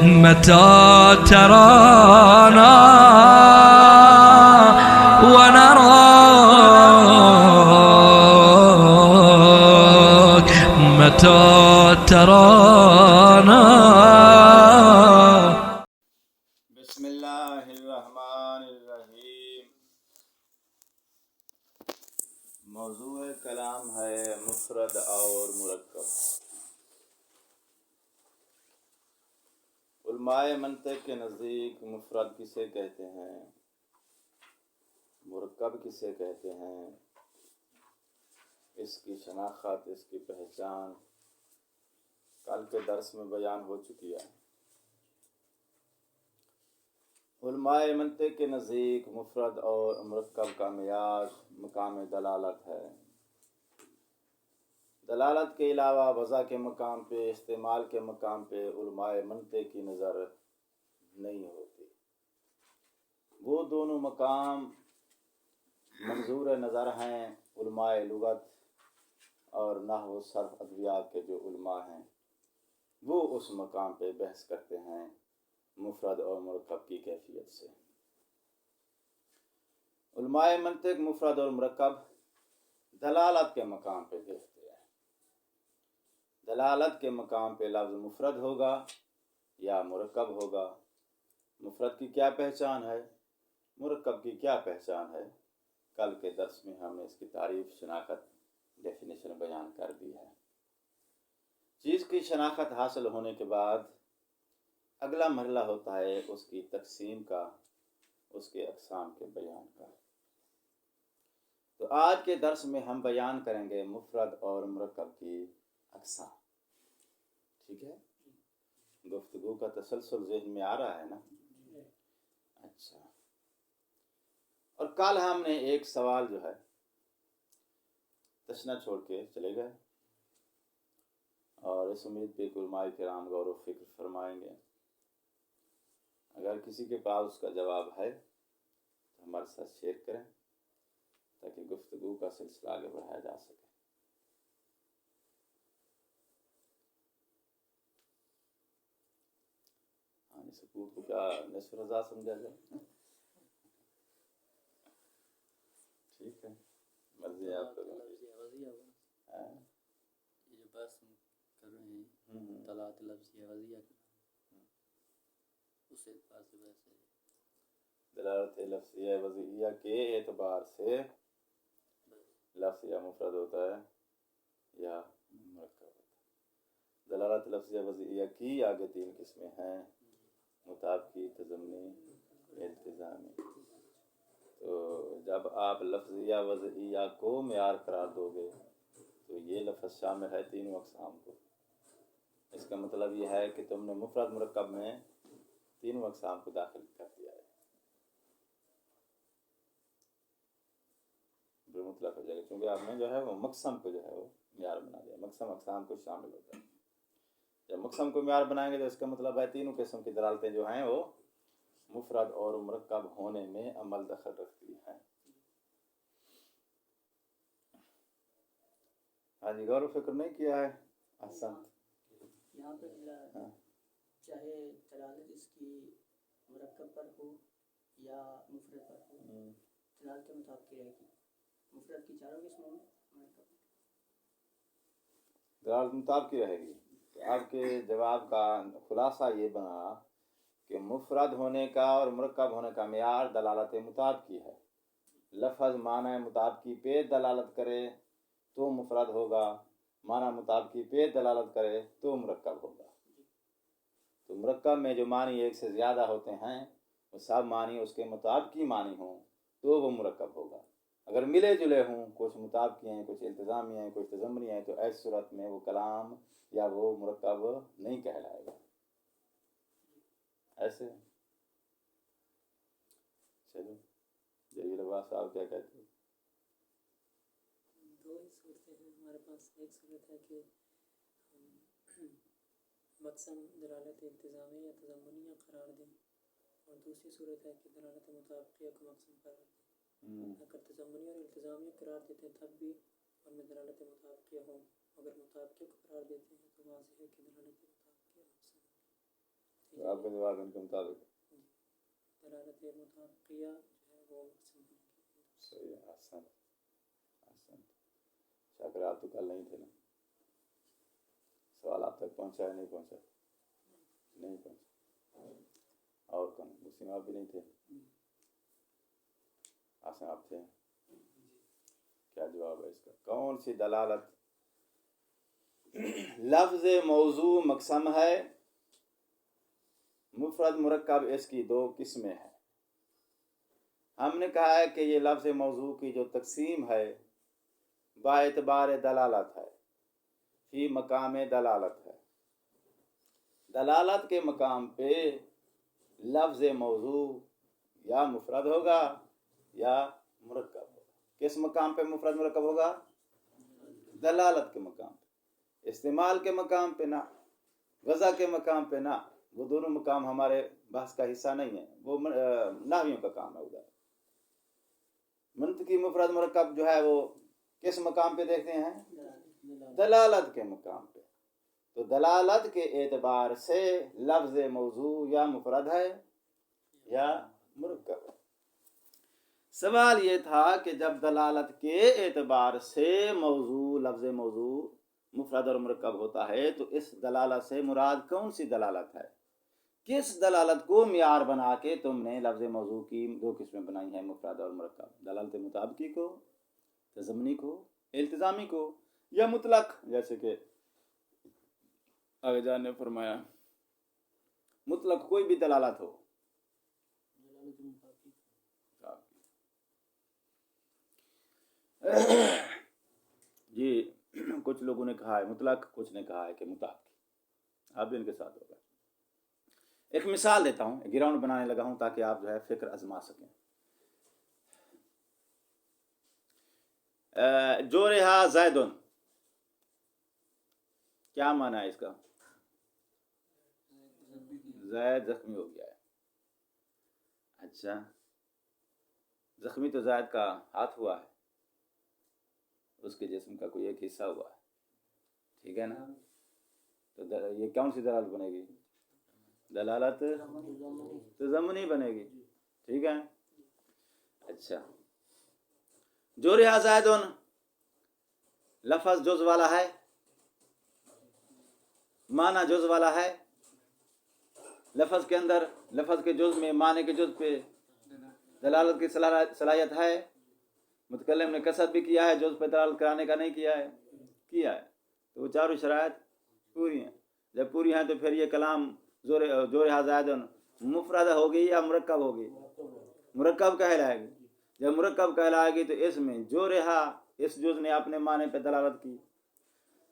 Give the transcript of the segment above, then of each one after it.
متى ترانا ونراك متى ترانا. بسم اللہ الرحمن الرحیم. موضوع کلام ہے مفرد اور مرکب. علماء منطق کے نزدیک مفرد کسے کہتے ہیں، مرکب کسے کہتے ہیں، اس کی شناخت، اس کی پہچان کل کے درس میں بیان ہو چکی ہے. علماء منطق کے نزدیک مفرد اور مرکب کا معیار مقام دلالت ہے. دلالت کے علاوہ وضع کے مقام پہ، استعمال کے مقام پہ علماء منطق کی نظر نہیں ہوتی. وہ دونوں مقام منظور نظر ہیں علماء لغت اور نحو و صرف ادبیات کے جو علماء ہیں وہ اس مقام پہ بحث کرتے ہیں مفرد اور مرکب کی کیفیت سے. علماء منطق مفرد اور مرکب دلالت کے مقام پہ دیکھتے ہیں. دلالت کے مقام پہ لفظ مفرد ہوگا یا مرکب ہوگا. مفرد کی کیا پہچان ہے، مرکب کی کیا پہچان ہے، کل کے درس میں ہم نے اس کی تعریف، شناخت، ڈیفینیشن بیان کر دی ہے. چیز کی شناخت حاصل ہونے کے بعد اگلا مرحلہ ہوتا ہے اس کی تقسیم کا، اس کے اقسام کے بیان کا. تو آج کے درس میں ہم بیان کریں گے مفرد اور مرکب کی اقسام. ٹھیک ہے، گفتگو کا تسلسل ذہن میں آ رہا ہے نا؟ اچھا. اور کل ہم نے ایک سوال جو ہے تشنہ چھوڑ کے چلے گئے، اور اس امید پہ علماء کرام غور و فکر فرمائیں گے. اگر کسی کے پاس اس کا جواب ہے تو ہمارے ساتھ شیئر کریں تاکہ گفتگو کا سلسلہ آگے بڑھایا جا سکے. سکوت کو کیا نصف رضا سمجھا جائے؟ ٹھیک ہے، مرضی آپ کو. یہ جو بحث کر رہے ہیں طلاق لفظیہ وضعیہ اس اعتبار سے بحث ہے. دلالت لفظیہ وضعیہ کے اعتبار سے لفظ یا مفرد ہوتا ہے یا مرکب ہوتا ہے. دلالت لفظیہ وضعیہ کی آگے تین قسمیں ہیں: مطابقی، تضمنی، التزامی. تو جب آپ لفظ یا وضعیہ کو معیار قرار دو گے تو یہ لفظ شامل ہے تینوں اقسام کو. اس کا مطلب یہ ہے کہ تم نے مفرد مرکب میں تینوں اقسام کو داخل کر دیا ہے. مطلق ہو جائے گا کیونکہ آپ نے جو ہے وہ مقسم کو جو ہے وہ معیار بنا دیا. مقسم اقسام کو شامل ہوتا ہے. جب مقسم کو معیار بنائیں گے تو اس کا مطلب ہے تینوں قسم کی دلالتیں جو ہیں وہ مفرد اور مرکب ہونے میں عمل دخل رکھتی ہیں. ہاں جی، غور و فکر نہیں کیا ہے؟ احسن. یہاں پہ چاہے دلالت اس کی مرکب پر ہو یا مفرد پر ہو، دلالت کے مطابق رہے گی. مفرد کی چاروں قسموں میں مرکب دلالت مطابق رہے گی. آپ کے جواب کا خلاصہ یہ بنا کہ مفرد ہونے کا اور مرکب ہونے کا معیار دلالت مطابقی ہے. لفظ معنی مطابقی پہ دلالت کرے تو مفرد ہوگا، معنی مطابقی پہ دلالت کرے تو مرکب ہوگا. تو مرکب میں جو معنی ایک سے زیادہ ہوتے ہیں وہ سب معنی اس کے مطابقی معنی ہوں تو وہ مرکب ہوگا. اگر ملے جلے ہوں، کچھ مطابقی ہیں، کچھ التزامی ہیں، کچھ تضمنی ہیں، تو ایسی صورت میں وہ کلام یا وہ مرکب نہیں کہلائے گا. ایسے چلو جلیل عباس صاحب کیا کہتے ہیں؟ دو ہی صورتیں ہیں ہمارے پاس. ایک صورت ہے کہ مقسم دلالت التزامی یا تضمنیہ قرار دیں، اور دوسری صورت ہے کہ دلالت مطابقیہ کو مقسم قرار دیں. اگر تضمنی اور التزامیہ قرار دیتے ہیں تب بھی ان میں دلالت مطابقیہ ہوں. اگر مطابقیہ کو قرار دیتے ہیں تو واضح ہے کہ دلالت مطابقیہ مقسم ہے. اب आपके जवाब के मुताबिक दलालत मुताबिकिया जो है वो मकसम सही है। आसान आसान। शाकिर आप तो कल नहीं थे ना, सवाल आप तक पहुंचा है नहीं पहुंचा? नहीं पहुंचा। और कौन? मुस्लिम आप भी नहीं थे? आसान आप थे। क्या जवाब है इसका? कौन सी दलालत लफ्ज़ मौजू मकसम है, मुफरद मुरक्कब इसकी दो किस्में हैं। हमने कहा है कि ये लफ्ज़ मौजू की जो तकसीम है बाएतबार दलालत है, फी मकाम दलालत है। दलालत के मकाम पे लफ्ज़ मौजू या मुफरद होगा या मुरक्कब होगा। किस मकाम पे मुफरद मुरक्कब होगा? दलालत के मकाम पे। इस्तेमाल के मकाम पे ना, वज़ा के मकाम पे ना। वो दोनों मकाम हमारे बहस का हिस्सा नहीं है, वो नाहवियों का काम है। उधर मंतकी मुफरद मुरक्कब जो है वो किस मकाम पे देखते हैं? दलालत के मकाम पे। तो दलालत के एतबार से लफ्ज़ मौजू या मुफरद है या मुरक्कब है। सवाल ये था कि जब दलालत के एतबार से मौजू लफ्ज़ मौजू मुफरद और मुरक्कब होता है तो इस दलालत से मुराद कौन सी दलालत है? किस दलालत को मियार बना के तुमने लफ्ज़ मौजू की दो किस्में बनाई हैं, मुफरद और मुरक्कब? दलालत मुताबिकी को, तज़म्मुनी को, इल्तिज़ामी को, या मुतलक? जैसे कि आगे जान ने फरमाया मुतलक कोई भी दलालत हो। जी कुछ लोगों ने कहा है मुतलक, कुछ ने कहा है कि मुताबिक। आप भी इनके साथ होगा। एक मिसाल देता हूँ, ग्राउंड बनाने लगा हूँ ताकि आप जो है फिक्र आजमा सकें। जोरहा ज़ैदुन, क्या माना है इसका? ज़ैद जख्मी हो गया है। अच्छा, जख्मी तो ज़ैद का हाथ हुआ है, उसके जिस्म का कोई एक हिस्सा हुआ है, ठीक है ना? तो ये कौन सी दलालत बनेगी? दलालत तज़म्मुनी बनेगी, ठीक है। अच्छा, जोरहा ज़ैदुन लफ्ज़ जुज़ वाला है, माना जुज़ वाला है। लफ्ज़ के अंदर, लफ्ज़ के जुज़ में, माने के जुज़ पे दलालत की सलाहियत है। मुतकल्लिम ने कसद भी किया है, जुज़ पे दलालत कराने का नहीं किया है? किया है। तो वो चारों शराइत पूरी हैं। जब पूरी हैं तो फिर ये कलाम जोरहा ज़ैदुन मुफरद होगी या मुरक्कब होगी? मुरक्कब कहलाएगी। जब मुरक्कब कहलाएगी तो इसमें जोरहा इस जुज़ ने अपने माने पे दलालत की,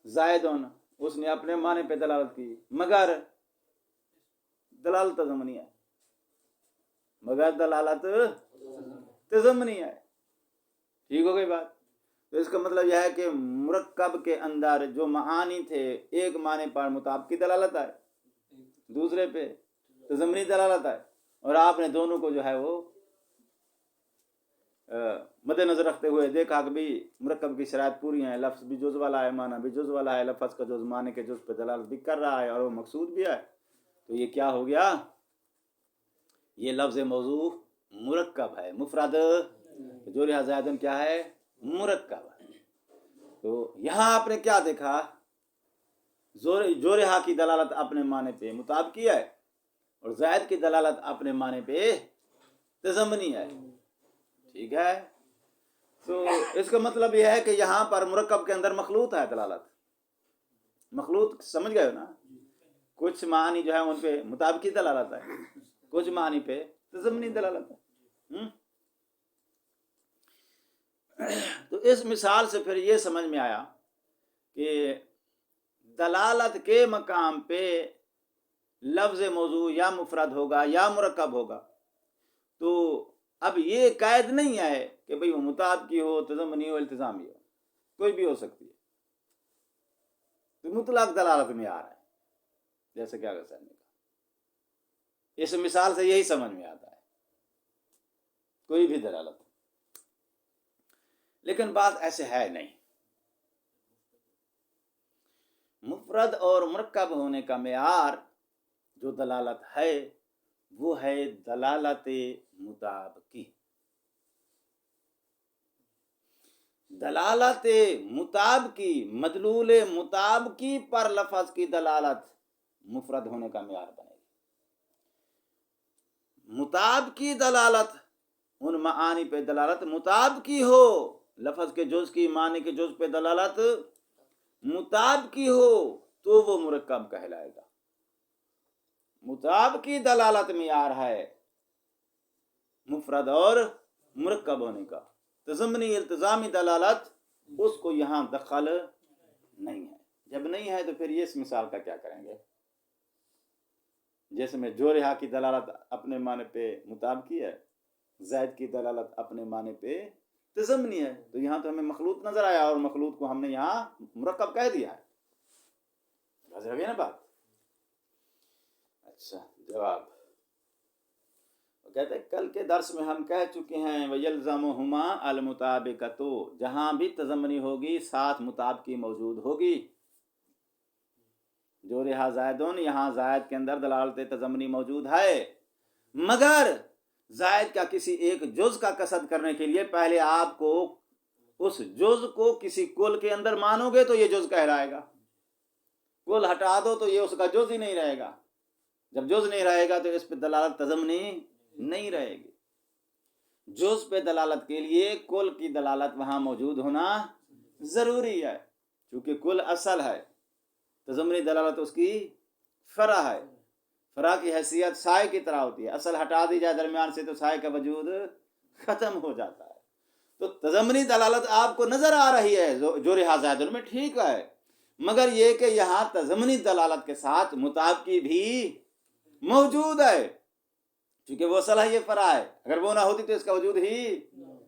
ज़ैदुन उसने अपने माने पे दलालत की, मगर दलालत तज़म्मुनी है, मगर दलालत तज़म्मुनी है। ठीक हो गई बात? तो इसका मतलब यह है कि मुरक्कब के अंदर जो मानी थे, एक माने पर मुताबिकी दलालत है, दूसरे पे तज़म्मुनी दलालत है, और आपने दोनों को जो है वो मद्देनजर रखते हुए देखा कि भाई मुरक्कब की शराइत पूरी हैं, लफ्ज़ भी जुज़ वाला है, माना भी जुज़ वाला है, लफ्ज़ का जुज़ माने के जुज़ पे दलालत भी कर रहा है और वो मकसूद भी है। तो ये क्या हो गया? ये लफ्ज़ मौजू मुरक्कब है, मुफरद जोरहा ज़ैदुन क्या है? मुरक्कब है। तो यहाँ आपने क्या देखा? जोरहा की दलालत अपने माने पे मुताबिकी है और ज़ैद की दलालत अपने माने पे तज़म्मुनी है, ठीक है। तो इसका मतलब यह है कि यहाँ पर मुरक्कब के अंदर मखलूत है दलालत। मखलूत समझ गए हो ना? कुछ मानी जो है उन पे मुताबिकी दलालत है, कुछ मानी पे तज़म्मुनी दलालत है। तो इस मिसाल से फिर ये समझ में आया कि दलालत के मकाम पे लफ्ज़ मौजू या मुफरद होगा या मुरक्कब होगा। तो अब ये कायद नहीं है कि भाई वो मुताबिकी हो, तज़म्मुनी हो, इल्तिज़ामी हो, कोई भी हो सकती है। तो मुतलक दलालत में आ रहा है, जैसे क्या कर ने कहा। इस मिसाल से यही समझ में आता है, कोई भी दलालत। लेकिन बात ऐसे है नहीं। मुफरद और मुरक्कब होने का मेयार جو دلالت ہے وہ ہے دلالت مطابقی. دلالت مطابقی، مدلول مطابقی پر لفظ کی دلالت مفرد ہونے کا معیار بنے گی. مطابقی دلالت، ان معانی پہ دلالت مطابقی ہو، لفظ کے جز کی معنی کے جز پہ دلالت مطابقی ہو تو وہ مرکب کہلائے گا. مطابقی دلالت معیار ہے مفرد اور مرکب ہونے کا. تضمنی التزامی دلالت اس کو یہاں دخل نہیں ہے. جب نہیں ہے تو پھر یہ اس مثال کا کیا کریں گے؟ جیسے میں جو رہا کی دلالت اپنے معنی پہ مطابقی ہے، زید کی دلالت اپنے معنی پہ تضمنی ہے، تو یہاں تو ہمیں مخلوط نظر آیا اور مخلوط کو ہم نے یہاں مرکب کہہ دیا ہے. واضح ہو گیا نا بات؟ اچھا، جواب کہتے ہیں کل کے درس میں ہم کہہ چکے ہیں وَيَلْزَمُهُمَا الْمُطَابِقَةُ، جہاں بھی تضمنی ہوگی ساتھ مطابقی موجود ہوگی. جو رہا زائدون، یہاں زائد کے اندر دلالت تضمنی موجود ہے، مگر زائد کا کسی ایک جز کا قصد کرنے کے لیے پہلے آپ کو اس جز کو کسی کل کے اندر مانو گے تو یہ جز کہلائے گا. کل ہٹا دو تو یہ اس کا جز ہی نہیں رہے گا. جب جز نہیں رہے گا تو اس پہ دلالت تضمنی نہیں رہے گی. جز پہ دلالت کے لیے کل کی دلالت وہاں موجود ہونا ضروری ہے، چونکہ کل اصل ہے، تضمنی دلالت اس کی فرع ہے. فرع کی حیثیت سائے کی طرح ہوتی ہے، اصل ہٹا دی جائے درمیان سے تو سائے کا وجود ختم ہو جاتا ہے. تو تضمنی دلالت آپ کو نظر آ رہی ہے جو رہا زائدن میں، ٹھیک ہے، مگر یہ کہ یہاں تضمنی دلالت کے ساتھ مطابقی بھی موجود ہے، کیونکہ وہ اصل ہے، یہ فرع ہے. اگر وہ نہ ہوتی تو اس کا وجود ہی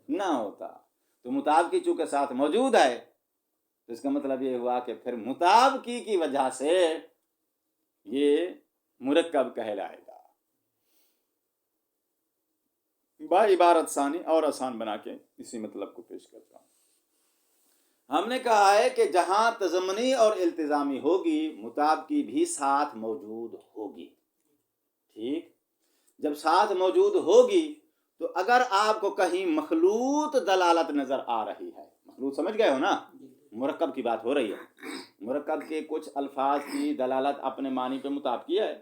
نہ ہوتا. تو مطابقی چونکہ ساتھ موجود ہے تو اس کا مطلب یہ ہوا کہ پھر مطابقی کی وجہ سے یہ مرکب کہلائے گا. با عبارت ثانی اور آسان بنا کے اسی مطلب کو پیش کرتا ہوں. ہم نے کہا ہے کہ جہاں تضمنی اور التزامی ہوگی مطابقی بھی ساتھ موجود ہوگی. ٹھیک، جب ساتھ موجود ہوگی تو اگر آپ کو کہیں مخلوط دلالت نظر آ رہی ہے، مخلوط سمجھ گئے ہو نا، مرکب کی بات ہو رہی ہے، مرکب کے کچھ الفاظ کی دلالت اپنے معنی پہ مطابقی ہے،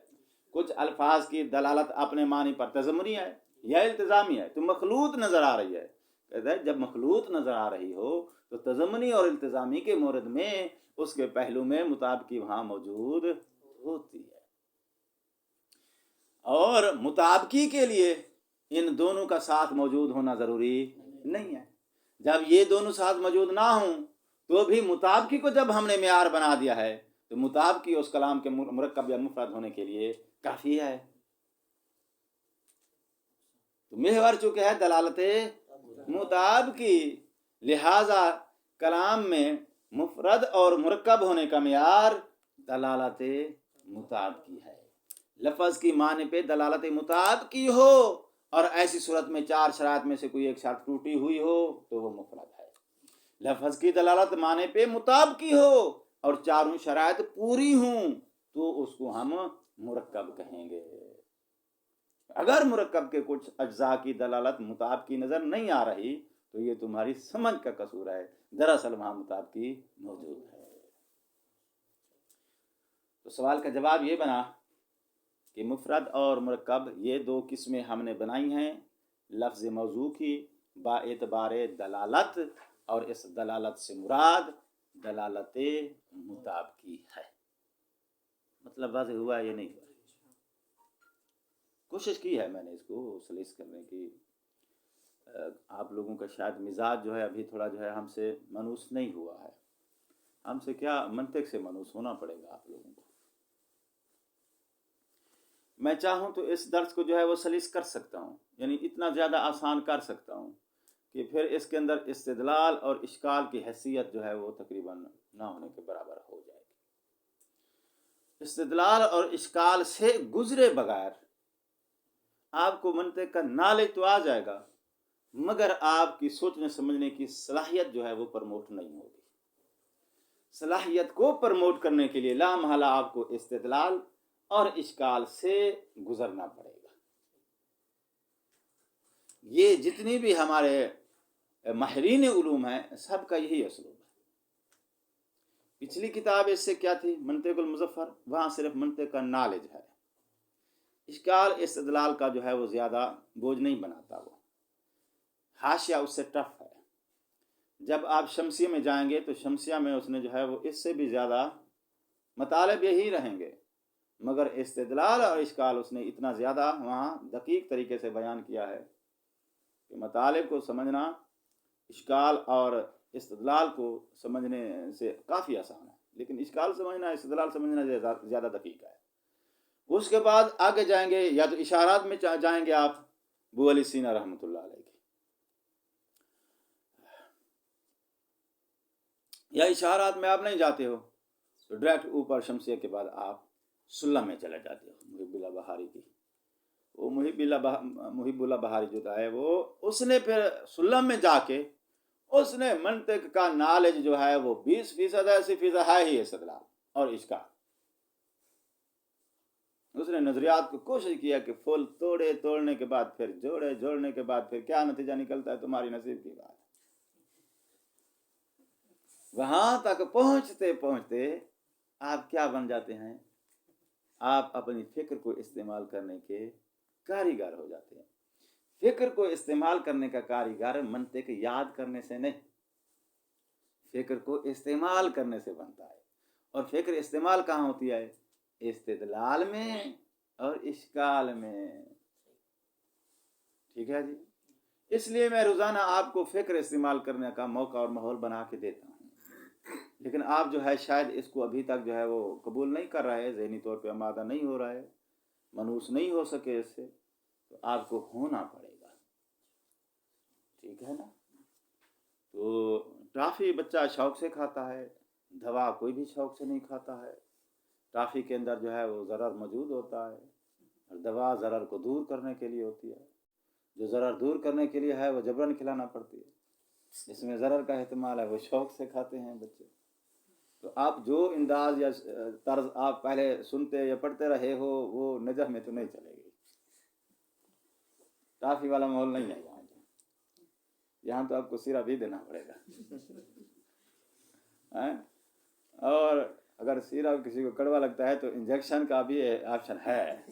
کچھ الفاظ کی دلالت اپنے معنی پر تضمنی ہے یا التزامی ہے، تو مخلوط نظر آ رہی ہے. کہتا ہے جب مخلوط نظر آ رہی ہو تو تضمنی اور التزامی کے مورد میں اس کے پہلو میں مطابقی وہاں موجود ہوتی ہے. اور مطابقی کے لیے ان دونوں کا ساتھ موجود ہونا ضروری نہیں ہے. جب یہ دونوں ساتھ موجود نہ ہوں تو بھی مطابقی کو جب ہم نے معیار بنا دیا ہے تو مطابقی اس کلام کے مرکب یا مفرد ہونے کے لیے کافی ہے. تو محور چونکہ ہے دلالت مطابقی، لہذا کلام میں مفرد اور مرکب ہونے کا معیار دلالت مطابقی ہے. لفظ کی معنی پہ دلالت مطابقی ہو اور ایسی صورت میں چار شرائط میں سے کوئی ایک شرط ٹوٹی ہوئی ہو تو وہ مفرد ہے. لفظ کی دلالت معنی پہ مطابقی ہو اور چاروں شرائط پوری ہوں تو اس کو ہم مرکب کہیں گے. اگر مرکب کے کچھ اجزاء کی دلالت مطابقی نظر نہیں آ رہی تو یہ تمہاری سمجھ کا قصور ہے، دراصل وہاں مطابقی موجود ہے. تو سوال کا جواب یہ بنا کہ مفرد اور مرکب یہ دو قسمیں ہم نے بنائی ہیں لفظ موضوع کی با اعتبار دلالت، اور اس دلالت سے مراد دلالت مطابقی ہے. مطلب واضح ہوا یہ نہیں ہوا؟ کوشش کی ہے میں نے اس کو سلیس کرنے کی. آپ لوگوں کا شاید مزاج جو ہے ابھی تھوڑا جو ہے ہم سے منوس نہیں ہوا ہے. ہم سے کیا منطق سے منوس ہونا پڑے گا آپ لوگوں کو. میں چاہوں تو اس درس کو جو ہے وہ سلیس کر سکتا ہوں، یعنی اتنا زیادہ آسان کر سکتا ہوں کہ پھر اس کے اندر استدلال اور اشکال کی حیثیت جو ہے وہ تقریباً نہ ہونے کے برابر ہو جائے گی. استدلال اور اشکال سے گزرے بغیر آپ کو منطق کا نالج تو آ جائے گا، مگر آپ کی سوچنے سمجھنے کی صلاحیت جو ہے وہ پرموٹ نہیں ہوگی. صلاحیت کو پرموٹ کرنے کے لیے لا محالہ آپ کو استدلال और इश्काल से गुजरना पड़ेगा। ये जितनी भी हमारे माहिरीन उलूम हैं सबका यही असलूब है। पिछली किताब इससे क्या थी, मंतिकुल मुज़फ़्फ़र, वहाँ सिर्फ मंतिक का नॉलेज है। इश्काल इस्तिदलाल का जो है वो ज़्यादा बोझ नहीं बनाता, वो हाशिया उससे टफ है। जब आप शमसिया में जाएंगे तो शमसिया में उसने जो है वो इससे भी ज़्यादा मतालब यही रहेंगे, मगर इस्तिदलाल और इश्काल उसने इतना ज़्यादा वहाँ दकीक तरीके से बयान किया है कि मतालिब को समझना इश्काल और इस्तिदलाल को समझने से काफ़ी आसान है, लेकिन इश्काल समझना इस्तिदलाल समझना ज़्यादा दकीक है। उसके बाद आगे जाएंगे, या तो इशारात में जाएंगे आप अबू अली सीना रहमतुल्लाह अलैह की, या इशारात में आप नहीं जाते हो तो डायरेक्ट ऊपर शमसिया के बाद आप सुल्लम में चले जाते हो। मुहिबुल्लाह बहारी की, वो मुहिबुल्लाह बहारी जो है वो उसने फिर सुल्लम में जाके उसने मंतिक का नॉलेज जो है वो 20% 80% है ही इस्तिदलाल और इश्काल। उसने नजरियात को कोशिश किया कि फूल तोड़ने के बाद फिर जोड़ने के बाद फिर क्या नतीजा निकलता है तुम्हारी नसीब की बात। वहां तक पहुंचते पहुंचते आप क्या बन जाते हैं, आप अपनी फिक्र को इस्तेमाल करने के कारीगर हो जाते हैं। फिक्र को इस्तेमाल करने का कारीगर मंतिक याद करने से नहीं, फिक्र को इस्तेमाल करने से बनता है। और फिक्र इस्तेमाल कहाँ होती है, इस्तिदलाल में और इश्काल में। ठीक है जी। इसलिए मैं रोज़ाना आपको फिक्र इस्तेमाल करने का मौका और माहौल बना के देता हूँ, लेकिन आप जो है शायद इसको अभी तक जो है वो कबूल नहीं कर रहे हैं, ज़हनी तौर पे आमादा नहीं हो रहा है, मनूस नहीं हो सके इससे, तो आपको होना पड़ेगा। ठीक है ना। तो टॉफ़ी बच्चा शौक़ से खाता है, दवा कोई भी शौक़ से नहीं खाता है। टॉफ़ी के अंदर जो है वो ज़रर मौजूद होता है, और दवा ज़रर को दूर करने के लिए होती है। जो ज़रर दूर करने के लिए है वो जबरन खिलाना पड़ती है, जिसमें ज़रर का एहतमाल है वो शौक़ से खाते हैं बच्चे। तो आप जो अंदाज या तर्ज आप पहले सुनते या पढ़ते रहे हो वो नजह में तो नहीं चलेगी। टॉफ़ी वाला माहौल नहीं है यहाँ तो आपको सिरा भी देना पड़ेगा और अगर सिरा किसी को कड़वा लगता है तो इंजेक्शन का भी ऑप्शन है,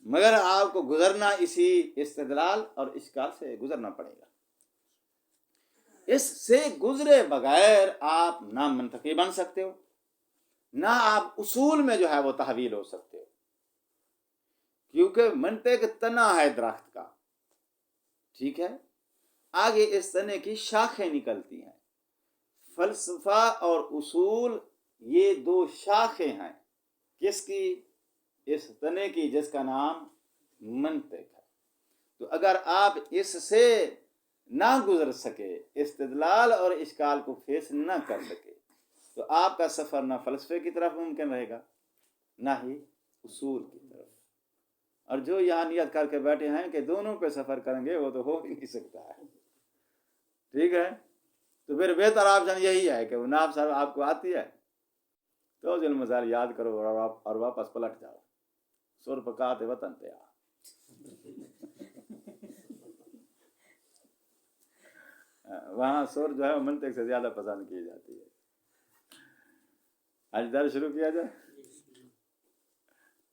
मगर आपको गुजरना इसी इस्तिदलाल और इश्काल से गुजरना पड़ेगा। इससे गुजरे बगैर आप ना मंतकी बन सकते हो, ना आप उसूल में जो है वो तहवील हो सकते हो, क्योंकि मंतिक तना है दरख्त का। ठीक है। आगे इस तने की शाखें निकलती हैं। फलसफा और उसूल ये दो शाखें हैं किसकी, इस तने की, जिसका नाम मंतिक है। तो अगर आप इससे ना गुजर सके, इस्तिदलाल और इश्काल को फेस ना कर सके, तो आपका सफ़र ना फ़लसफ़े की तरफ मुमकिन रहेगा ना ही उसूल की तरफ। और जो यहाँ नियत करके बैठे हैं कि दोनों पे सफ़र करेंगे वो तो हो ही नहीं सकता है। ठीक है। तो फिर बेहतर ऑप्शन यही है कि वो नाफ सर आपको आती है तो जुल मज़ार याद करो और वापस पलट जाओ। सुर पकाते वतन पे आ। वहाँ सुर जो है मंतिक से ज़्यादा पसंद की जाती है। आज दर्स शुरू किया जाए।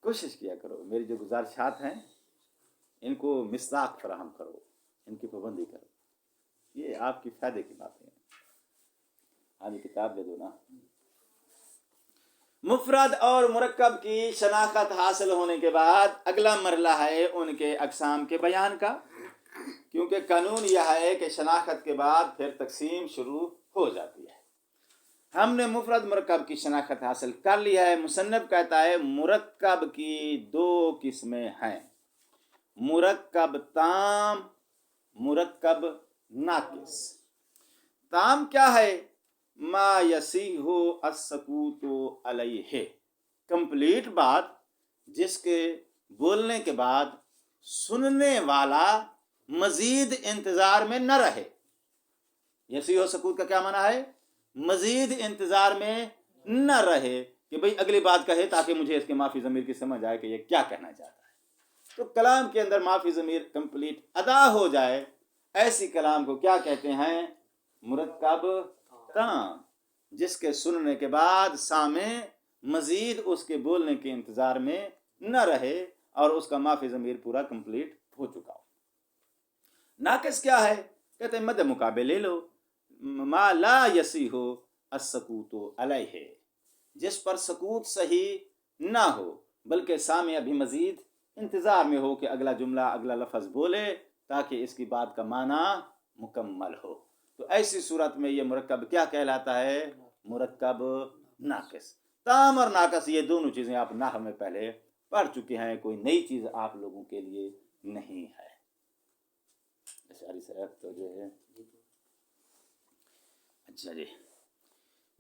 कोशिश किया करो, मेरी जो गुजारिशात हैं इनको मिस्दाक फराहम करो, इनकी पाबंदी करो, ये आपकी फ़ायदे की बातें हैं। आज किताब दे दो ना। मुफरद और मुरक्कब की शनाख्त हासिल होने के बाद अगला मरला है उनके अक़साम के बयान का, क्योंकि कानून यह है कि शनाख्त के बाद फिर तकसीम शुरू हो जाती है। हमने मुफरद मुरक्कब की शनाख्त हासिल कर लिया है। मुसन्निफ कहता है मुरक्कब की दो किस्में हैं, मुरक्कब ताम, मुरक्कब नाकिस। ताम क्या है, मा यसीहु अस्सकूतु अलैहि, कंप्लीट बात जिसके बोलने के बाद सुनने वाला मजीद इंतजार में न रहे। यसीहु अस्सकूत का क्या माना है, मजीद इंतजार में न रहे, کہ بھئی اگلی بات کہے تاکہ مجھے اس کے معافی ضمیر کی سمجھ آئے کہ یہ کیا کہنا چاہتا ہے. تو کلام کے اندر معافی ضمیر کمپلیٹ ادا ہو جائے، ایسی کلام کو کیا کہتے ہیں؟ مرکب تام، جس کے سننے کے بعد سامع مزید اس کے بولنے کے انتظار میں نہ رہے اور اس کا معافی ضمیر پورا کمپلیٹ ہو چکا ہو. ناقص کیا ہے؟ کہتے ہیں مد مقابل لے لو، ما لا یصیح السکوت علیہ، جس پر سکوت صحیح نہ ہو بلکہ سامع ابھی مزید انتظار میں ہو کہ اگلا جملہ اگلا لفظ بولے تاکہ اس کی بات کا معنی مکمل ہو. تو ایسی صورت میں یہ مرکب کیا کہلاتا ہے؟ مرکب ناقص. تام اور ناقص یہ دونوں چیزیں آپ نحو میں پہلے پڑھ چکے ہیں، کوئی نئی چیز آپ لوگوں کے لیے نہیں ہے. اشاری صاحب تو جو ہے اچھا جی،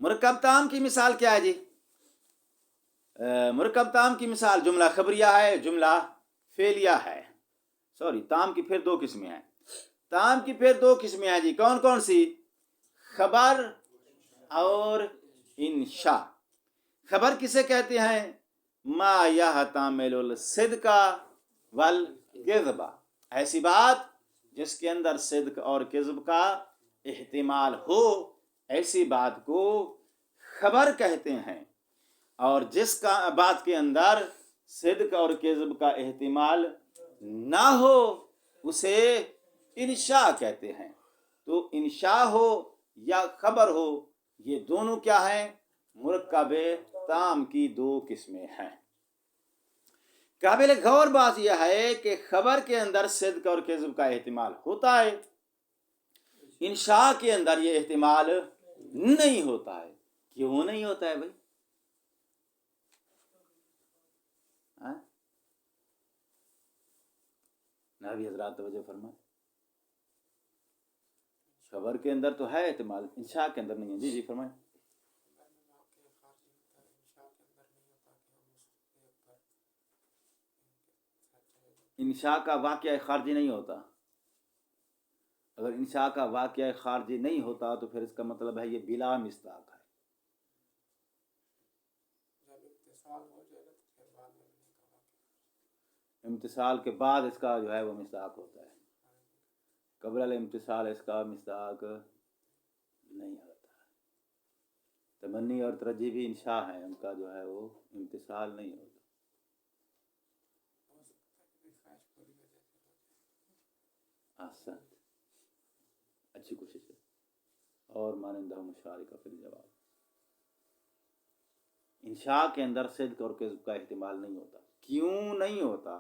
مرکب تام کی مثال کیا ہے جی؟ مرکب تام کی مثال جملہ خبریہ ہے، جملہ فعلیہ ہے. تام کی پھر دو قسمیں ہیں. تام کی پھر دو قسمیں ہیں جی، کون کون سی؟ خبر اور انشاء. خبر کسے کہتے ہیں؟ ما یحتمل الصدق والکذب، ایسی بات جس کے اندر صدق اور کذب کا احتمال ہو، ایسی بات کو خبر کہتے ہیں. اور جس کا بات کے اندر صدق اور کذب کا احتمال نہ ہو اسے انشاء کہتے ہیں. تو انشاء ہو یا خبر ہو، یہ دونوں کیا ہیں؟ مرکب تام کی دو قسمیں ہیں. قابل غور بات یہ ہے کہ خبر کے اندر صدق اور کذب کا احتمال ہوتا ہے، انشاء کے اندر یہ احتمال نہیں ہوتا ہے. کیوں نہیں ہوتا ہے بھائی؟ نبی حضرات توجہ فرمائیں. خبر کے اندر تو ہے احتمال، انشاء کے اندر نہیں ہے. جی فرمائیں. انشاء کا واقعہ خارجی نہیں ہوتا. اگر انشاء کا واقعہ خارجی نہیں ہوتا تو پھر اس کا مطلب ہے یہ بلا مصداق ہے. امتثال کے بعد اس کا جو ہے وہ مصداق ہوتا ہے، قبل الامتثال اس کا مصداق نہیں ہوتا. تمنی اور ترجیح بھی انشاء ہیں، ان کا جو ہے وہ امتثال نہیں ہوتا. احسنت، اچھی کوشش ہے. اور مانندہ مشارکہ فی الجواب. انشاء کے اندر صدق اور کذب کا احتمال نہیں ہوتا. کیوں نہیں ہوتا؟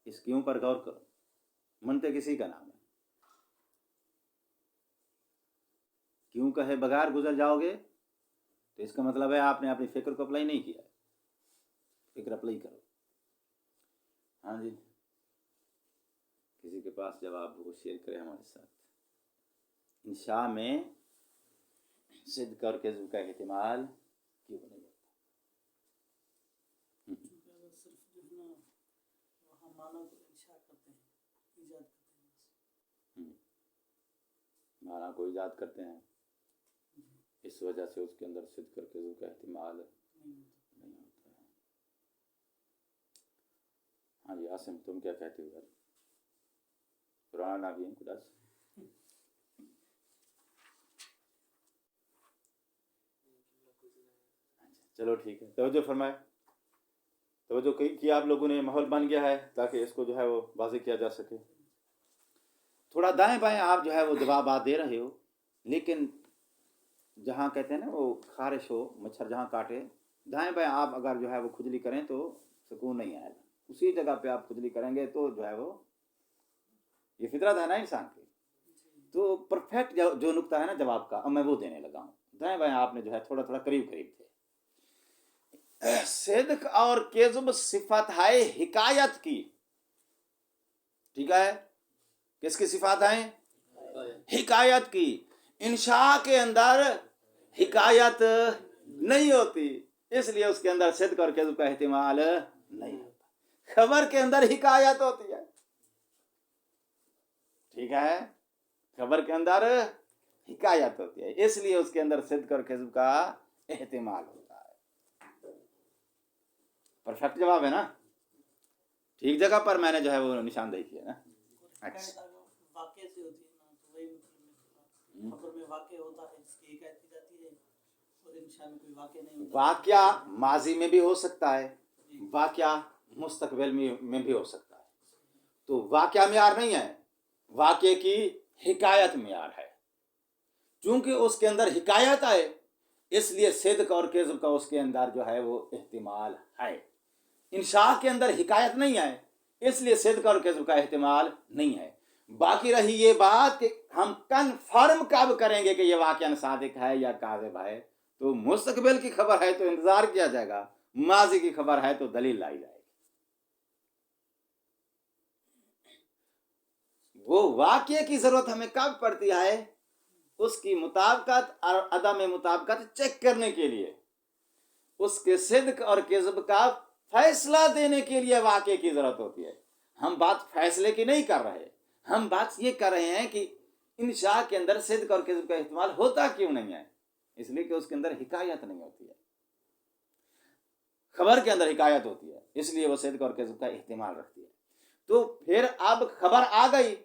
اس کیوں پر غور کرو. منطق کسی کا نام ہے. کیوں کہے بغیر گزر جاؤ گے تو اس کا مطلب ہے آپ نے اپنی فکر کو اپلائی نہیں کیا. فکر اپلائی کرو. ہاں جی، کسی کے پاس جواب وہ شیئر کرے ہمارے ساتھ. انشاء میں صدق اور کذب کا احتمال کیوں نہیں ہوتا؟ معنی کو ایجاد کرتے ہیں، اس وجہ سے اس کے اندر صدق اور کذب کا احتمال نہیں ہوتا ہے. ہاں جی عاصم، تم کیا کہتے ہو؟ قرآن نابین خدا سے چلو ٹھیک ہے. توجہ فرمائے. توجہ کی آپ لوگوں نے، ماحول بن گیا ہے تاکہ اس کو جو ہے وہ واضح کیا جا سکے. تھوڑا دائیں بائیں آپ جو ہے وہ جوابات دے رہے ہو، لیکن جہاں کہتے ہیں نا وہ خارش ہو، مچھر جہاں کاٹے، دائیں بائیں آپ اگر جو ہے وہ کھجلی کریں تو سکون نہیں آئے گا. اسی جگہ پہ آپ کھجلی کریں گے تو جو ہے وہ، یہ فطرت ہے نا انسان کی. تو پرفیکٹ جو نقطہ ہے نا جواب کا، اب میں وہ دینے لگا ہوں. دائیں بائیں آپ نے جو ہے تھوڑا تھوڑا قریب قریب تھے. صدق اور کذب صفت ہے حکایت کی. ٹھیک ہے، کس کی صفات ہیں؟ حکایت کی. انشاء کے اندر حکایت نہیں ہوتی، اس لیے اس کے اندر صدق اور کذب کا احتمال نہیں ہوتا. خبر کے اندر حکایت ہوتی ہے. ٹھیک ہے، خبر کے اندر حکایت ہوتی ہے، اس لیے اس کے اندر صدق اور کذب کا احتمال ہوتا ہے. परफेक्ट जवाब है ना, ठीक जगह पर मैंने जो है वो निशानदेही की है ना। अच्छा, वाक्य से होती है ना, तो वही मतलब खबर में वाक्य होता है जिसकी हिकायत की जाती है, और इंशाअल्लाह में कोई वाक्य नहीं होता। वाक्या माजी में भी हो सकता है, वाक्या मुस्तकबिल में भी हो सकता है। तो वाक्या मेयार नहीं है, वाक्य की हिकायत मेयार है। चूंकि उसके अंदर हिकायत है, इसलिए सिद्क और किज़्ब का उसके अंदर जो है वो इहतिमाल है। इंशाअ के अंदर हिकायत नहीं है, इसलिए सिद्क और किज़्ब का इहतिमाल नहीं है। बाकी रही ये बात कि हम कन्फर्म कब करेंगे कि ये वाक़या सादिक है या काज़िब है, तो मुस्तकबिल की खबर है तो इंतजार किया जाएगा, माजी की खबर है तो दलील लाई जाएगी। वो वाक़ये की जरूरत हमें कब पड़ती है, उसकी मुताबिकत और अदम मुताबिकत चेक करने के लिए, उसके सिद्क और किज़्ब का फैसला देने के लिए वाक़ये की जरूरत होती है। हम बात फैसले की नहीं कर रहे, हम बात ये कर रहे हैं कि इंशा के अंदर सिद्क और किज़्ब का इस्तेमाल होता क्यों नहीं है, इसलिए कि उसके अंदर हिकायत नहीं होती है। खबर के अंदर हिकायत होती है, इसलिए वो सिद्क और किज़्ब का इस्तेमाल रखती है। तो फिर अब खबर आ गई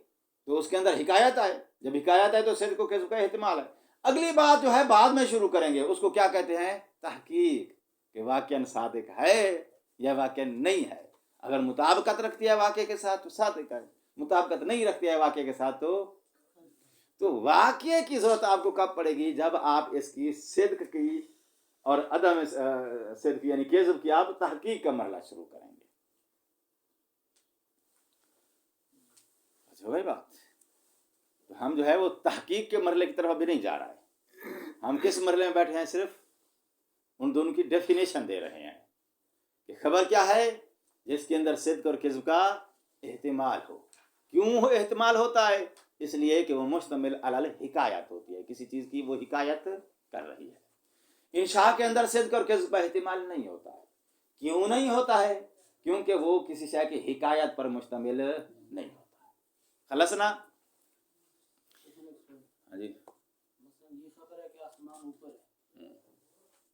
तो उसके अंदर हिकायत आए, जब हिकायत है तो सिद्क और किज़्ब का इस्तेमाल है। अगली बात जो है बाद में शुरू करेंगे, उसको क्या कहते हैं, तहकीक, कि वाक़या सादिक है या वाक़या नहीं है। अगर मुताबिकत रखती है वाक़ये के साथ तो सादिक है, मुताबिकत नहीं रखती है वाक़ये के साथ तो वाक़ये की जरूरत आपको कब पड़ेगी, जब आप इसकी सिद्क की और अदम सिद्क यानी किज़्ब की आप तहकीक का मरला शुरू करेंगे। अच्छा भाई बात, तो हम जो है वो तहकीक के मरले की तरफ अभी नहीं जा रहा है। हम किस मरले में बैठे हैं, सिर्फ उन दोनों की डेफिनेशन दे रहे हैं कि खबर क्या है जिसके अंदर सिद्क और किज़्ब का एहतिमाल हो। क्यों एहतिमाल होता है, इसलिए कि वो मुश्तमिल अलल हिकायत होती है, किसी चीज़ की वो हिकायत कर रही है। इंशा के अंदर सिद्क और किज़्ब का एहतिमाल नहीं होता है। क्यों नहीं होता है, क्योंकि वो किसी शय की हिकायत पर मुश्तमिल नहीं होता है। खलस ना। हाँ जी, ये खबर है कि आसमान ऊपर है,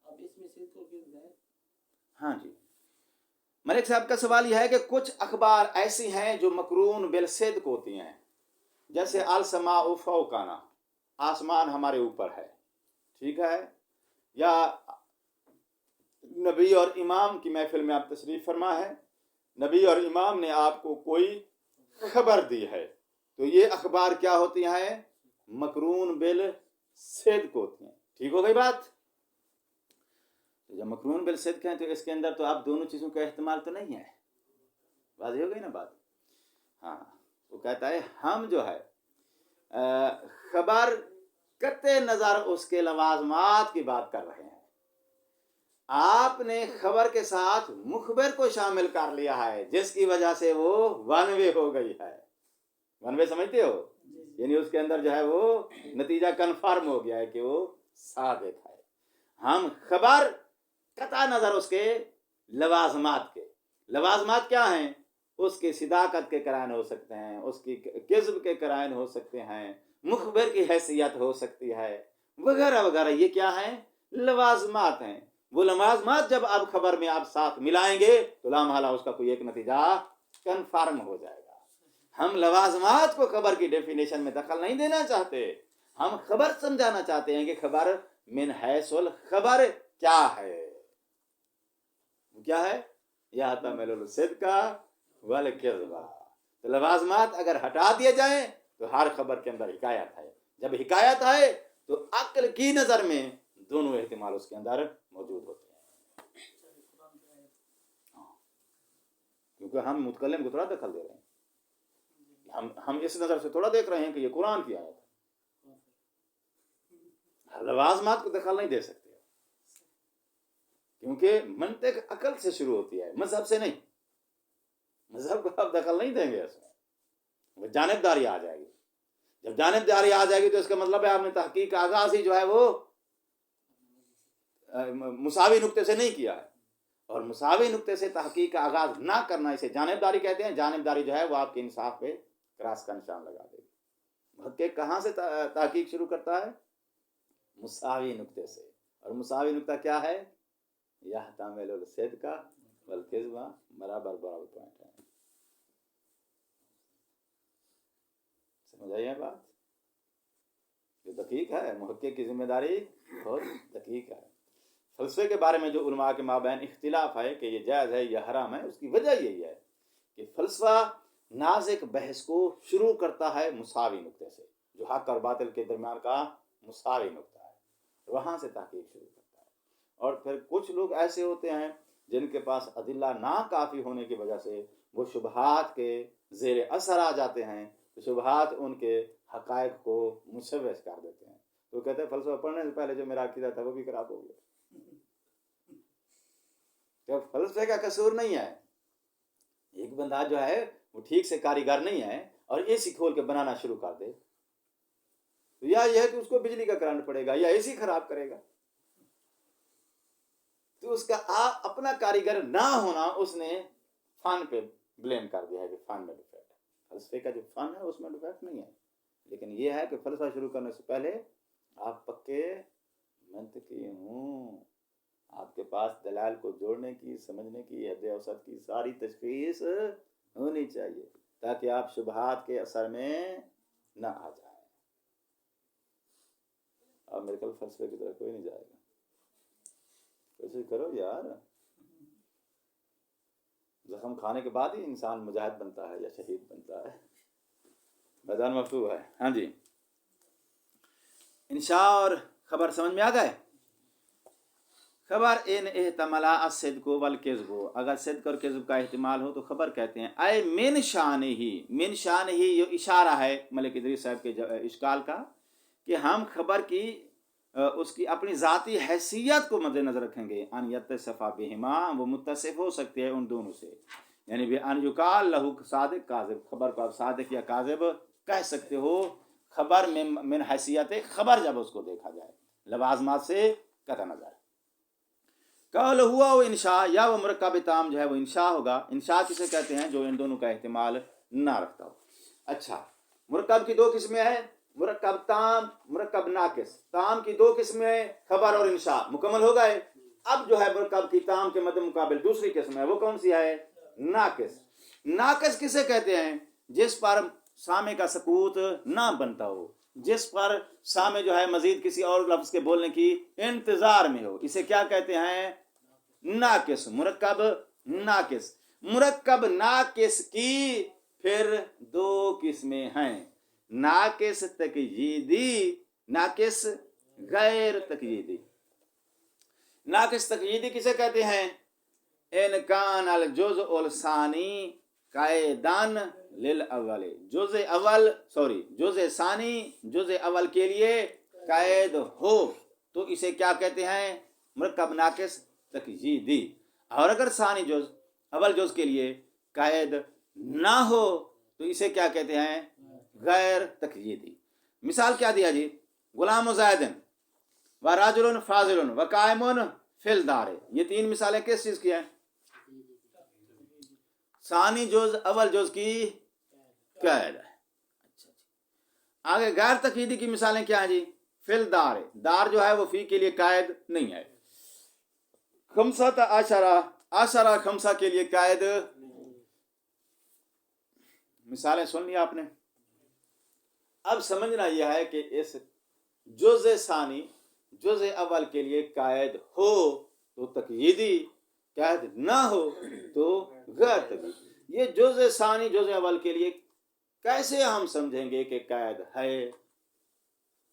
अब इसमें सिद्क और किज़्ब है। हाँ जी, मलिक साहब का सवाल यह है कि कुछ अखबार ऐसी हैं जो मकरून बिल सिद्क होती हैं, जैसे अल समाउ फौकाना, आसमान हमारे ऊपर है, ठीक है, या नबी और इमाम की महफिल में आप तशरीफ फरमा है, नबी और इमाम ने आपको कोई खबर दी है, तो ये अखबार क्या होती हैं, मकरून बिल सिद्क होती हैं। ठीक हो गई बात। तो जब मकरून बिल सिद्क हैं तो इसके अंदर तो आप दोनों चीज़ों का इस्तेमाल तो नहीं है, वाज़ेह हो गई ना बात। हाँ, वो कहता है हम जो है खबर कते नज़र उसके लवाजमात की बात कर रहे हैं। आपने खबर के साथ मुखबिर को शामिल कर लिया है, जिसकी वजह से वो वन वे हो गई है। वन वे समझते हो, यानी उसके अंदर जो है वो नतीजा कन्फर्म हो गया है कि वो सादिक है। हम खबर कता नज़र उसके लवाजमात के, लवाजमात क्या हैं, उसकी सिदाकत के कराइन हो सकते हैं, उसकी किज़्ब के कराइन हो सकते हैं, मुखबिर की हैसियत हो सकती है, वगैरह वगैरह। ये क्या हैं, लवाजमात हैं। वो लवाजमात जब आप खबर में आप साथ मिलाएंगे तो लामहला उसका कोई एक नतीजा कन्फर्म हो जाएगा। हम लवाजमात को खबर की डेफिनेशन में दखल नहीं देना चाहते, हम खबर समझाना चाहते हैं कि खबर मिन हैसुल खबर क्या है, क्या है, या तमिलुल सिद्का वल किज़्बा। तो लवाजमात अगर हटा दिए जाएं तो हर खबर के अंदर हिकायत है। जब हिकायत है तो अक्ल की नज़र में दोनों एहतिमाल उसके अंदर मौजूद होते हैं। क्योंकि हम मुतकल्लिम को थोड़ा दखल दे रहे हैं, हम इस नज़र से थोड़ा देख रहे हैं कि ये कुरान की आयत है। लवाजमात को दखल नहीं दे सकते, क्योंकि मंतिक अकल से शुरू होती है, मजहब से नहीं। मजहब को आप दखल नहीं देंगे, इसमें जानिबदारी आ जाएगी। जब जानिबदारी आ जाएगी तो इसका मतलब है आपने तहकीक का आगाज ही जो है वो मुसावी नुक्ते से नहीं किया है, और मुसावी नुक्ते से तहकीक का आगाज ना करना इसे जानिबदारी कहते हैं। जानिबदारी जो है वो आपके इंसाफ पे क्रॉस का निशान लगा देगी। मुहक्किक कहाँ से तहकीक शुरू करता है, मुसावी नुक्ते से, और मुसावी नुक्ता क्या है, यह तामिलुल सिद्का वल्किज़्ब बराबर पॉइंट है। समझ आई है बात? ये दकीक है, मुहक्किक की जिम्मेदारी बहुत दकीक है। फलसफे के बारे में जो उलमा के माबैन इख्तिलाफ है कि ये जायज़ है या हराम है, उसकी वजह यही है कि फलसफा नाज़िक बहस को शुरू करता है मुसावी नुक्ते से, जो हक और बातिल के दरमियान का मुसावी नुक्ता है, वहाँ से तहकीक शुरू करता है। और फिर कुछ लोग ऐसे होते हैं जिनके पास अदिल्ला ना काफ़ी होने की वजह से वो शुबहात के ज़ेर असर आ जाते हैं, तो शुबहात उनके हक़ाइक़ को मुशव्वश कर देते हैं। तो कहते हैं फलसफा पढ़ने से पहले जो मेरा अक़ीदा था वो भी खराब हो गया। तो फलसफे का कसूर नहीं है, एक बंदा जो है वो ठीक से कारीगर नहीं है और एसी खोल के बनाना शुरू कर दे, तो या यह है कि उसको बिजली का करंट पड़ेगा या एसी खराब करेगा, तो उसका अपना कारीगर ना होना उसने फन पे ब्लेम कर दिया है कि फन में डिफेक्ट है। फलसफे का जो फन है उसमें डिफेक्ट नहीं है, लेकिन यह है कि फलसफा शुरू करने से पहले आप पक्के मंतकी हों, आपके पास दलाल को जोड़ने की, समझने की, हद औसत की सारी तशख़ीस होनी चाहिए, ताकि आप शुबहात के असर में न आ जाए। अब मेरे ख्याल फलसफे की तरफ कोई नहीं जाएगा, कोशिश करो यार। जख्म खाने के बाद ही इंसान मुजाहिद बनता है या शहीद बनता है। मैदान मफ्तू है। हाँ जी, इंशा और खबर समझ में आ गए। खबर इन एहतमला अस्सिद्क़ु वल किज़्बु, अगर सिद्क़ और किज़्ब का एहतिमाल हो तो खबर कहते हैं। अय मिन शान ही ये इशारा है मलिक इदरीस साहब के इश्काल का कि हम खबर की उसकी अपनी ज़ाती हैसियत को मद्देनज़र रखेंगे। अन यत्तसिफ़ा बिहिमा, वो मुत्तसिफ़ हो सकती है उन दोनों से, यानी भी अन युकाल लहू सादिक़ काज़िब, खबर को आप सादिक़ या काज़िब कह सकते हो खबर में मिन हैसियत खबर जब उसको देखा जाए, लवाज़मात से कतई नज़र। कल हुआ वो इंशा या वो मुरक्कब ताम जो है वो इंशा होगा। इंशा किसे कहते हैं? जो इन दोनों का एहतिमाल ना रखता हो। अच्छा, मुरक्कब की दो किस्में हैं, मुरक्कब ताम, मुरक्कब नाकिस। ताम की दो किस्में हैं, खबर और इंशा, मुकम्मल हो गए। अब जो है मुरक्कब की ताम के मद्दे मुकाबिल दूसरी किस्म है, वो कौन सी है? नाकिस। नाकिस किसे कहते हैं? जिस पर सामे का सकूत ना बनता हो, जिस पर सामे जो है मजीद किसी और लफ्ज़ के बोलने की इंतज़ार में हो, इसे क्या कहते हैं? नाकिस, मुरक्कब नाकिस। मुरक्कब नाकिस की फिर दो किस्में हैं, नाकिस तकयीदी, नाकिस गैर तकयीदी। नाकिस तकयीदी किसे कहते हैं? इन कान अल जुज़ उल सानी कायदान लिल अव्वल, जुज़ सानी जुज़ अव्वल के लिए कायद हो तो इसे क्या कहते हैं? मुरक्कब नाकिस तकयीदी। और अगर सानी जुज़ अव्वल जुज़ के लिए कायद ना हो तो इसे क्या कहते हैं? गैर तकयीदी। मिसाल क्या दिया जी? गुलाम ज़ैदन व राजुलन फाजिलन व कायमुन फिल दार, ये तीन मिसालें किस चीज़ की हैं? सानी जुज़ अव्वल जुज़ की कैद है। अच्छा, आगे गैर तकयीदी की मिसालें क्या हैं जी? फिल दार, दार जो है वो फी के लिए कायद नहीं है। खमसा आशरा, आशरा खमसा के लिए कायद। मिसालें सुन लिया आपने। अब समझना यह है कि इस जुज़ सानी जुज़ अव्वल के लिए कायद हो तो तकयीदी, कायद ना हो तो गैर तकयीदी। ये जुज़ सानी जुज़ अव्वल के लिए कैसे हम समझेंगे कि कायद है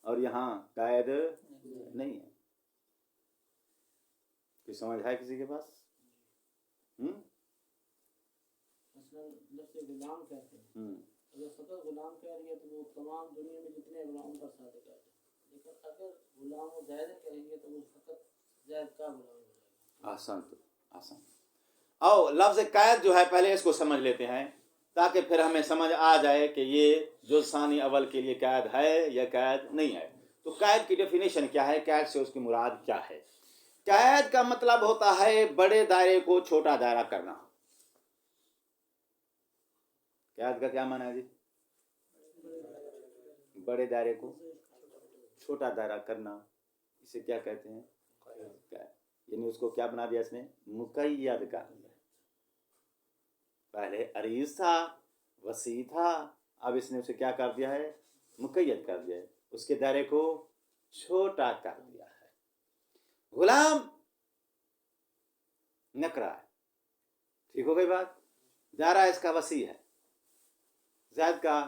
और यहाँ कायद नहीं है? कोई समझ है किसी के पास? जैसे गुलाम कहते हैं, अगर फकत गुलाम कह रही है तो वो तमाम दुनिया में जितने गुलाम पर सादे कहते हैं, लेकिन अगर गुलाम और ज़ैद कहेंगे तो वो फकत ज़ैद का गुलाम हो जाएगा। आसान, तो आसान। आओ लफ्ज़ कायद जो है पहले इसको समझ लेते हैं ताकि फिर हमें समझ आ जाए कि ये जो सानी अव्वल के लिए कायद है या कायद नहीं है। तो कायद की डेफिनेशन क्या है? कायद से उसकी मुराद क्या है? कायद का मतलब होता है बड़े दायरे को छोटा दायरा करना। कायद का क्या माना है जी? बड़े दायरे को छोटा दायरा करना, इसे क्या कहते हैं? कायद। यानी उसको क्या बना दिया इसने? मुक़य्यद कर दिया। पहले अरीज था, वसी था, अब इसने उसे क्या कर दिया है, मुक़य्यद कर दिया है, उसके दायरे को छोटा कर दिया है। गुलाम नकरा है, ठीक हो गई बात। दायरा इसका वसी है, ज़ैद का,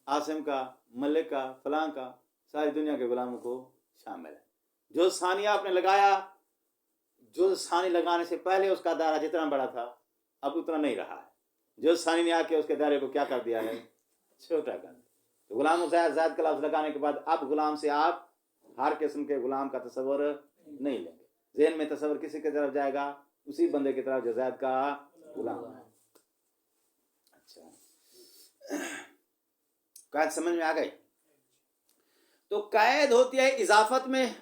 आसिम का, मलिक का, फलां का, सारी दुनिया के गुलामों को शामिल है। जो सानिया आपने लगाया, जो सानी लगाने से पहले उसका दायरा जितना बड़ा था अब उतना नहीं रहा है। जो सानी ने आके उसके दायरे को क्या कर दिया है, छोटा कर दिया। तो गुलाम ज़ैद का लफ्ज़ लगाने के बाद अब गुलाम से आप हर किस्म के गुलाम का तस्वर नहीं लेंगे। ज़हन में तस्वर किसी की तरफ जाएगा, उसी बंदे की तरफ जो ज़ैद का गुलाम है। अच्छा, कैद समझ में आ गई। तो कैद होती है इजाफत में,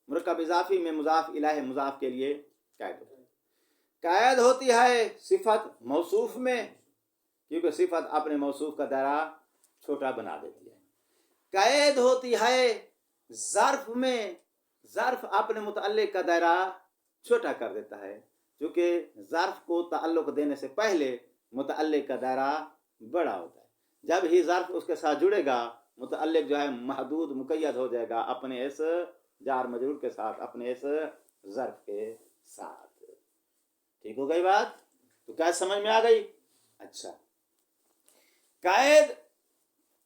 मुरक्कब इजाफी में मुजाफ इलाह मुजाफ के लिए कैद होती है। कैद होती है सिफत मौसूफ में, क्योंकि सिफत अपने मौसूफ का दायरा छोटा बना देती है। कैद होती है ज़र्फ में, ज़र्फ अपने मुतअल्लिक़ का दायरा छोटा कर देता है, क्योंकि ज़र्फ को ताल्लुक़ देने से पहले मुतअल्लिक़ का दायरा बड़ा होता है। जब ही ज़र्फ उसके साथ जुड़ेगा, मुतअल्लिक़ जो है महदूद मुक़य्यद हो जाएगा अपने इस जार मजरूर के साथ, अपने इस ज़र्फ के साथ। ठीक हो गई बात। तो क्या समझ में आ गई। अच्छा, कैद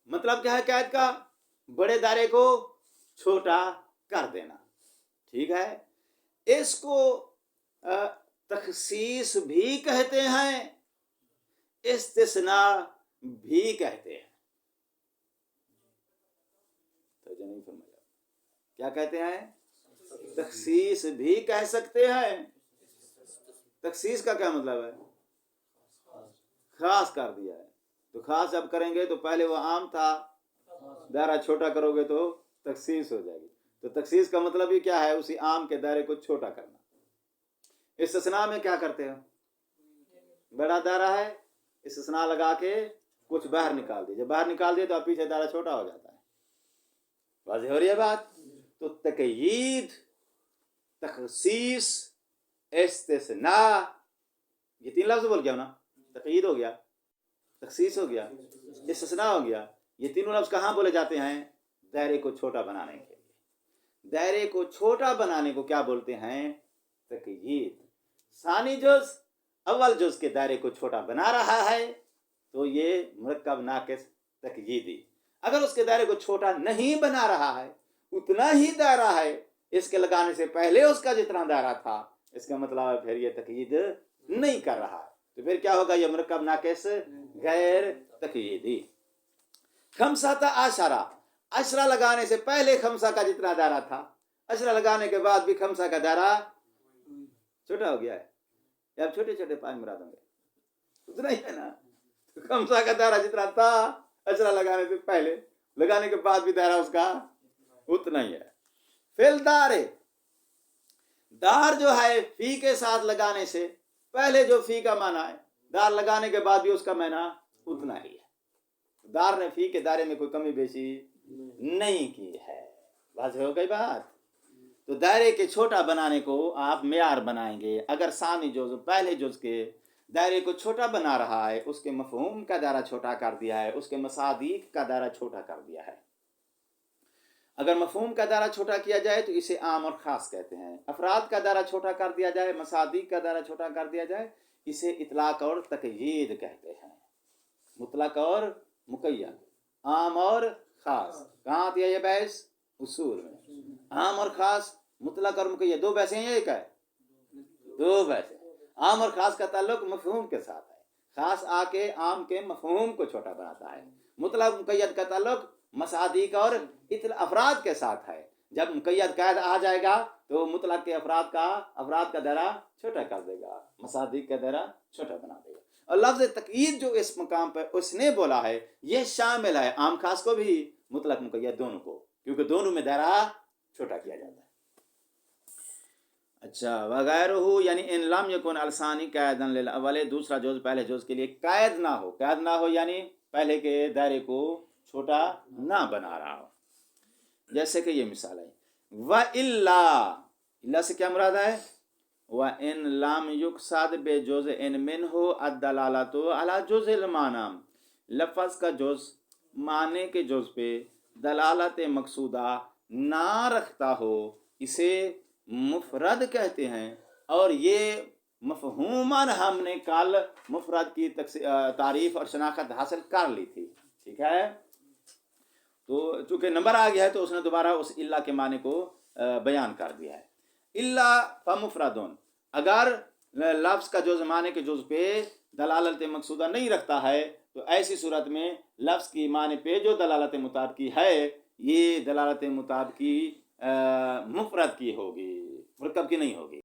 मतलब क्या है, कैद का बड़े दायरे को छोटा कर देना, ठीक है। इसको तखसीस भी कहते हैं, इस्तिस्ना भी कहते हैं। तो नहीं फरमाया, क्या कहते हैं, तखसीस भी कह सकते हैं। तखसीस का क्या मतलब है, खास कर दिया है। तो खास जब करेंगे तो पहले वो आम था, दायरा छोटा करोगे तो तखसीस हो जाएगी। तो तखसीस का मतलब ही क्या है, उसी आम के दायरे को छोटा करना। इस्तिस्ना में क्या करते हैं, बड़ा दायरा है, इस्तिस्ना लगा के कुछ बाहर निकाल दीजिए, बाहर निकाल दिए तो अब पीछे दायरा छोटा हो जाता है। वाज़ेह हो रही है बात। तो तक़यीद, तखसीस, इस्तिस्ना, ये तीन लफ्ज़ बोल गया ना। तक़यीद हो गया, तखसीस हो गया, इस्तिस्ना हो गया। ये तीनों लफ्ज़ कहाँ बोले जाते हैं, दायरे को छोटा बनाने के लिए। दायरे को छोटा बनाने को क्या बोलते हैं, तक़यीद। सानी जुज़ अव्वल जुज़ के दायरे को छोटा बना रहा है तो ये मुरक्कब नाक़िस तक़यीदी। अगर उसके दायरे को छोटा नहीं बना रहा है, उतना ही दायरा है, इसके लगाने से पहले उसका जितना दायरा था, इसका मतलब है फिर ये तक़यीद नहीं कर रहा है। तो फिर क्या होगा, ये मुरक्कब नाक़िस गैर तक़यीदी। खमसा आशरा, अशरा लगाने से पहले खमसा का जितना दायरा था, अशरा लगाने के बाद भी खमसा का दायरा छोटा हो गया है। अब छोटे छोटे पाए मुराद होंगे, उतना ही है ना। तो खमसा का दायरा जितना था अशरा लगाने से पहले, लगाने के बाद भी दायरा उसका उतना ही है। फिल दारे, दार जो है फी के साथ लगाने से पहले जो फी का माना है, दार लगाने के बाद भी उसका माना उतना ही है। दार ने फी के दायरे में कोई कमी बेशी नहीं की है। वाज़ेह हो गई बात। तो दायरे के छोटा बनाने को आप मेयार बनाएंगे। अगर सानी जुज़ पहले जुज़ के दायरे को छोटा बना रहा है, उसके मफ़हूम का दायरा छोटा कर दिया है, उसके मसादीक का दायरा छोटा कर दिया है। अगर मफ़हूम का दायरा छोटा किया जाए तो इसे आम और ख़ास कहते हैं। अफराद का दायरा छोटा कर दिया जाए, मसादीक का दायरा छोटा कर दिया जाए, इसे इतलाक़ और तक़यीद कहते हैं। मुतलक़ और मुक़य्यद, आम और ख़ास। कहाँ आती है ये बहस, उसूल में। आम और ख़ास, मुतलक़ और मुक़य्यद, दो बहसें हैं, एक है, दो बहसें। आम और ख़ास का ताल्लुक़ मफ़हूम के साथ है, ख़ास आके आम के मफ़हूम को छोटा बनाता है। मुतलक़ मुक़य्यद का ताल्लुक़ मसादीक और अफराद के साथ है। जब मुक़य्यद कैद आ जाएगा तो मुतलक़ के अफराद का दायरा छोटा कर देगा, मसादीक का दायरा छोटा बना देगा। और लफ्ज़ तक़यीद जो इस मकाम पर उसने बोला है, ये शामिल है आम खास को भी, मुतलक़ मुक़य्यद दोनों को, क्योंकि दोनों में दायरा छोटा किया जाता है। अच्छा, वगैरहू यानी इन लम यकुन अलसानी कैदन लिल अवले, दूसरा जुज़ पहले जुज़ के लिए कैद ना हो। कैद ना हो यानी पहले के दायरे को छोटा ना बना रहा हो। जैसे कि ये मिसाल है, व इल्ला, इल्ला से क्या मुराद है, وَإِن لَمْ يُقْصَدْ بِجُزْءٍ مِّنْهُ الدَّلَالَةُ عَلَى جُزْءِ الْمَعْنَى، لفظ کا جز معنی کے جز پہ دلالت مقصودہ نہ رکھتا ہو اسے مفرد کہتے ہیں، اور یہ مفہوماً ہم نے کل مفرد کی تعریف اور شناخت حاصل کر لی تھی، ٹھیک ہے؟ تو چونکہ نمبر آ گیا ہے تو اس نے دوبارہ اس الا کے معنی کو بیان کر دیا ہے۔ الا فمفردن، اگر لفظ کا جز معنی کے جز پہ دلالت مقصودہ نہیں رکھتا ہے تو ایسی صورت میں لفظ کی معنی پہ جو دلالت مطابقی ہے یہ دلالت مطابقی مفرد کی ہوگی، مرکب کی نہیں ہوگی۔